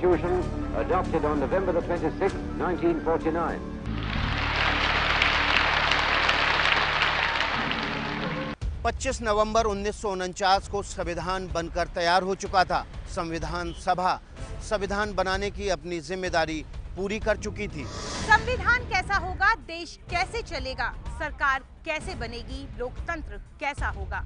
Constitution adopted on November the 26th, 1949. पच्चीस नवंबर 1949 को संविधान बनकर तैयार हो चुका था। संविधान सभा संविधान बनाने की अपनी जिम्मेदारी पूरी कर चुकी थी। संविधान कैसा होगा, देश कैसे चलेगा, सरकार कैसे बनेगी, लोकतंत्र कैसा होगा,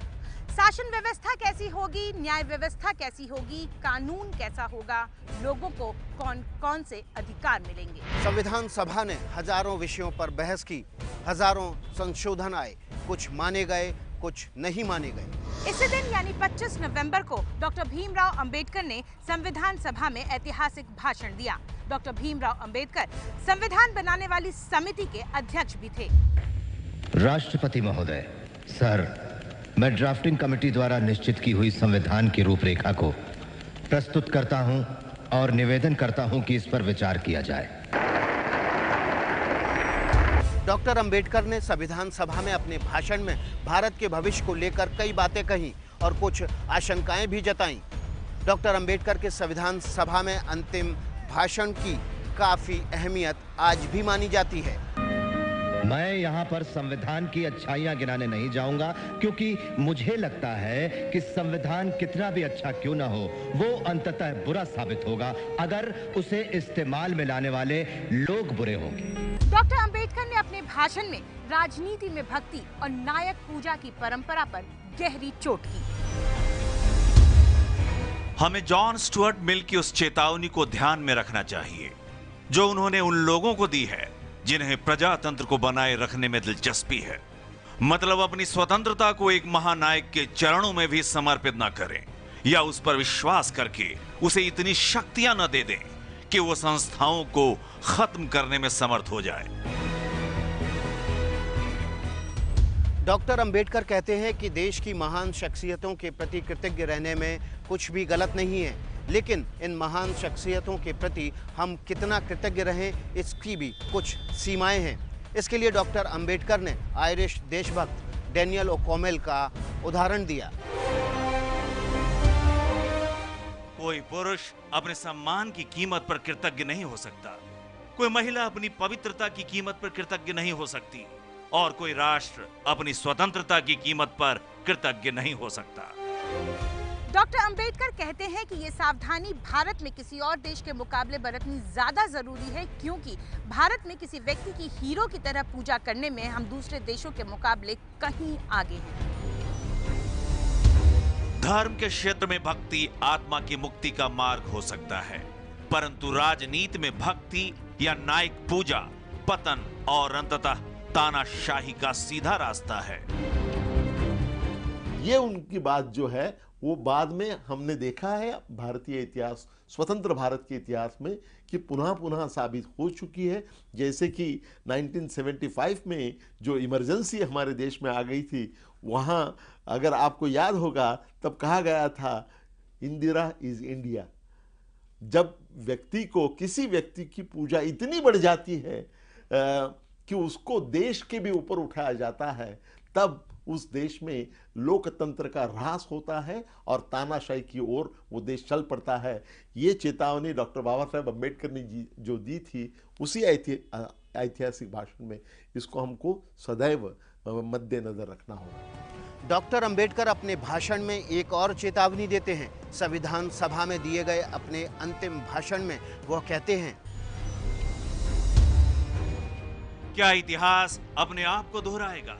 शासन व्यवस्था कैसी होगी, न्याय व्यवस्था कैसी होगी, कानून कैसा होगा, लोगों को कौन कौन से अधिकार मिलेंगे। संविधान सभा ने हजारों विषयों पर बहस की, हजारों संशोधन आए, कुछ माने गए, कुछ नहीं माने गए। इसी दिन यानी 25 नवंबर को डॉक्टर भीमराव अंबेडकर ने संविधान सभा में ऐतिहासिक भाषण दिया। डॉक्टर भीमराव अंबेडकर संविधान बनाने वाली समिति के अध्यक्ष भी थे। राष्ट्रपति महोदय, सर, मैं ड्राफ्टिंग कमेटी द्वारा निश्चित की हुई संविधान की रूपरेखा को प्रस्तुत करता हूं और निवेदन करता हूं कि इस पर विचार किया जाए। डॉक्टर अंबेडकर ने संविधान सभा में अपने भाषण में भारत के भविष्य को लेकर कई बातें कही और कुछ आशंकाएं भी जताईं। डॉक्टर अंबेडकर के संविधान सभा में अंतिम भाषण की काफी अहमियत आज भी मानी जाती है। मैं यहाँ पर संविधान की अच्छाइयाँ गिनाने नहीं जाऊंगा, क्योंकि मुझे लगता है कि संविधान कितना भी अच्छा क्यों ना हो, वो अंततः बुरा साबित होगा अगर उसे इस्तेमाल में लाने वाले लोग बुरे होंगे। डॉक्टर अंबेडकर ने अपने भाषण में राजनीति में भक्ति और नायक पूजा की परंपरा पर गहरी चोट की। हमें जॉन स्टुअर्ट मिल की उस चेतावनी को ध्यान में रखना चाहिए जो उन्होंने उन लोगों को दी है जिन्हें प्रजातंत्र को बनाए रखने में दिलचस्पी है। मतलब अपनी स्वतंत्रता को एक महानायक के चरणों में भी समर्पित न करें या उस पर विश्वास करके उसे इतनी शक्तियां न दे दें कि वो संस्थाओं को खत्म करने में समर्थ हो जाए। डॉक्टर अंबेडकर कहते हैं कि देश की महान शख्सियतों के प्रति कृतज्ञ रहने में कुछ भी गलत नहीं है, लेकिन इन महान शख्सियतों के प्रति हम कितना कृतज्ञ रहें, इसकी भी कुछ सीमाएं हैं। इसके लिए डॉक्टर अंबेडकर ने आयरिश देशभक्त डैनियल ओकॉमेल का उदाहरण दिया। कोई पुरुष अपने सम्मान की कीमत पर कृतज्ञ नहीं हो सकता, कोई महिला अपनी पवित्रता की कीमत पर कृतज्ञ नहीं हो सकती और कोई राष्ट्र अपनी स्वतंत्रता की कीमत पर कृतज्ञ नहीं हो सकता। डॉक्टर अंबेडकर कहते हैं कि ये सावधानी भारत में किसी और देश के मुकाबले बरतनी ज्यादा जरूरी है, क्योंकि भारत में किसी व्यक्ति की हीरो की तरह पूजा करने में हम दूसरे देशों के मुकाबले कहीं आगे हैं। धर्म के क्षेत्र में भक्ति आत्मा की मुक्ति का मार्ग हो सकता है, परंतु राजनीति में भक्ति या नायक पूजा पतन और अंततः तानाशाही का सीधा रास्ता है। ये उनकी बात जो है वो बाद में हमने देखा है भारतीय इतिहास, स्वतंत्र भारत के इतिहास में कि पुनः पुनः साबित हो चुकी है। जैसे कि 1975 में जो इमरजेंसी हमारे देश में आ गई थी, वहाँ अगर आपको याद होगा तब कहा गया था इंदिरा इज इंडिया। जब व्यक्ति को, किसी व्यक्ति की पूजा इतनी बढ़ जाती है कि उसको देश के भी ऊपर उठाया जाता है, तब उस देश में लोकतंत्र का ह्रास होता है और तानाशाही की ओर वो देश चल पड़ता है। ये चेतावनी डॉक्टर बाबा साहेब अम्बेडकर ने जो दी थी उसी ऐतिहासिक भाषण में, इसको हमको सदैव मद्देनजर रखना होगा। डॉक्टर अंबेडकर अपने भाषण में एक और चेतावनी देते हैं। संविधान सभा में दिए गए अपने अंतिम भाषण में वो कहते हैं, क्या इतिहास अपने आप को दोहराएगा?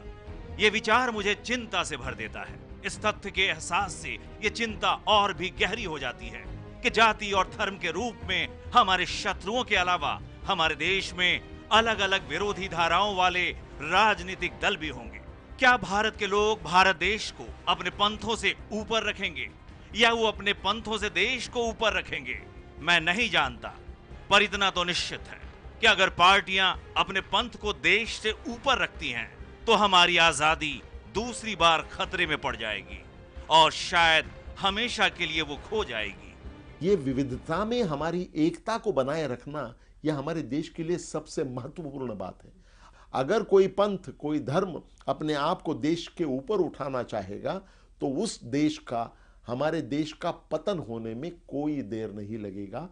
ये विचार मुझे चिंता से भर देता है। इस तथ्य के एहसास से ये चिंता और भी गहरी हो जाती है कि जाति और धर्म के रूप में हमारे शत्रुओं के अलावा हमारे देश में अलग अलग विरोधी धाराओं वाले राजनीतिक दल भी होंगे। क्या भारत के लोग भारत देश को अपने पंथों से ऊपर रखेंगे या वो अपने पंथों से देश को ऊपर रखेंगे? मैं नहीं जानता, पर इतना तो निश्चित है कि अगर पार्टियां अपने पंथ को देश से ऊपर रखती हैं तो हमारी आजादी दूसरी बार खतरे में पड़ जाएगी और शायद हमेशा के लिए वो खो जाएगी। ये विविधता में हमारी एकता को बनाए रखना यह हमारे देश के लिए सबसे महत्वपूर्ण बात है। अगर कोई पंथ, कोई धर्म अपने आप को देश के ऊपर उठाना चाहेगा तो उस देश का हमारे देश का पतन होने में कोई देर नहीं लगेगा।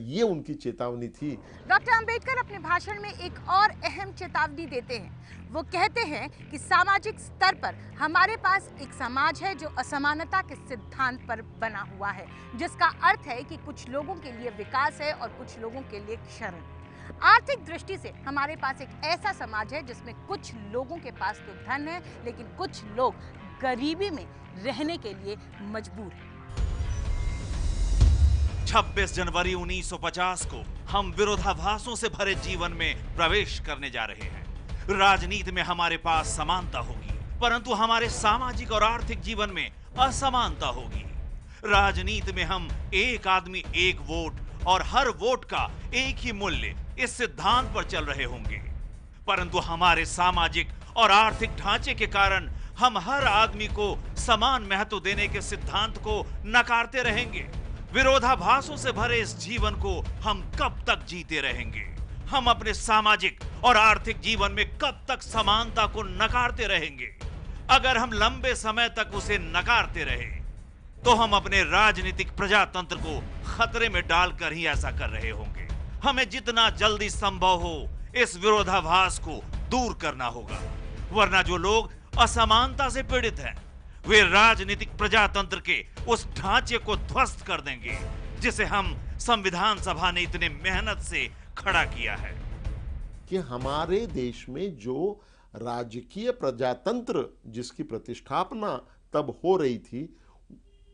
ये उनकी चेतावनी थी। डॉक्टर अंबेडकर अपने भाषण में एक और अहम चेतावनी देते हैं। वो कहते हैं कि सामाजिक स्तर पर हमारे पास एक समाज है जो असमानता के सिद्धांत पर बना हुआ है, जिसका अर्थ है कि कुछ लोगों के लिए विकास है और कुछ लोगों के लिए क्षरण। आर्थिक दृष्टि से हमारे पास एक ऐसा समाज है जिसमें कुछ लोगों के पास तो धन है, लेकिन कुछ लोग गरीबी में रहने के लिए मजबूर हैं। 26 जनवरी 1950 को हम विरोधाभासों से भरे जीवन में प्रवेश करने जा रहे हैं। राजनीति में हमारे पास समानता होगी, परंतु हमारे सामाजिक और आर्थिक जीवन में असमानता होगी। राजनीति में हम एक आदमी एक वोट और हर वोट का एक ही मूल्य, इस सिद्धांत पर चल रहे होंगे, परंतु हमारे सामाजिक और आर्थिक ढांचे के कारण हम हर आदमी को समान महत्व देने के सिद्धांत को नकारते रहेंगे। विरोधाभासों से भरे इस जीवन को हम कब तक जीते रहेंगे? हम अपने सामाजिक और आर्थिक जीवन में कब तक समानता को नकारते रहेंगे? अगर हम लंबे समय तक उसे नकारते रहे तो हम अपने राजनीतिक प्रजातंत्र को खतरे में डालकर ही ऐसा कर रहे होंगे। हमें जितना जल्दी संभव हो इस विरोधाभास को दूर करना होगा, वरना जो लोग असमानता से पीड़ित हैं वे राजनीतिक प्रजातंत्र के उस ढांचे को ध्वस्त कर देंगे जिसे हम संविधान सभा ने इतने मेहनत से खड़ा किया है। कि हमारे देश में जो राजकीय प्रजातंत्र जिसकी प्रतिष्ठापना तब हो रही थी,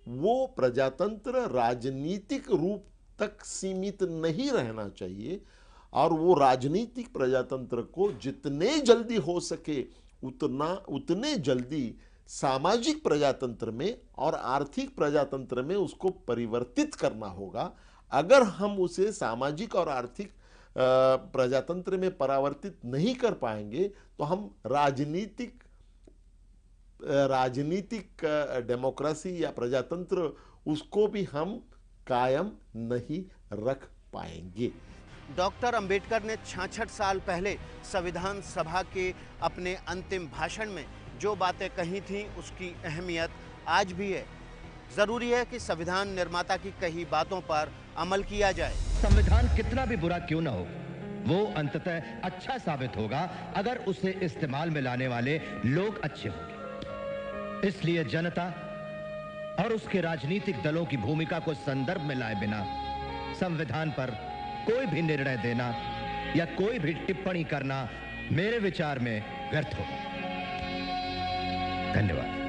वो प्रजातंत्र राजनीतिक रूप तक सीमित नहीं रहना चाहिए और वो राजनीतिक प्रजातंत्र को जितने जल्दी हो सके उतने जल्दी सामाजिक प्रजातंत्र में और आर्थिक प्रजातंत्र में उसको परिवर्तित करना होगा। अगर हम उसे सामाजिक और आर्थिक प्रजातंत्र में परावर्तित नहीं कर पाएंगे तो हम राजनीतिक डेमोक्रेसी या प्रजातंत्र उसको भी हम कायम नहीं रख पाएंगे। डॉक्टर अंबेडकर ने 66 साल पहले संविधान सभा के अपने अंतिम भाषण में जो बातें कही थीं उसकी अहमियत आज भी है। जरूरी है कि संविधान निर्माता की कही बातों पर अमल किया जाए। संविधान कितना भी बुरा क्यों ना हो, वो अंततः अच्छा साबित होगा अगर उसे इस्तेमाल में लाने वाले लोग अच्छे होंगे। इसलिए जनता और उसके राजनीतिक दलों की भूमिका को संदर्भ में लाए बिना संविधान पर कोई भी निर्णय देना या कोई भी टिप्पणी करना मेरे विचार में व्यर्थ होगा। धन्यवाद।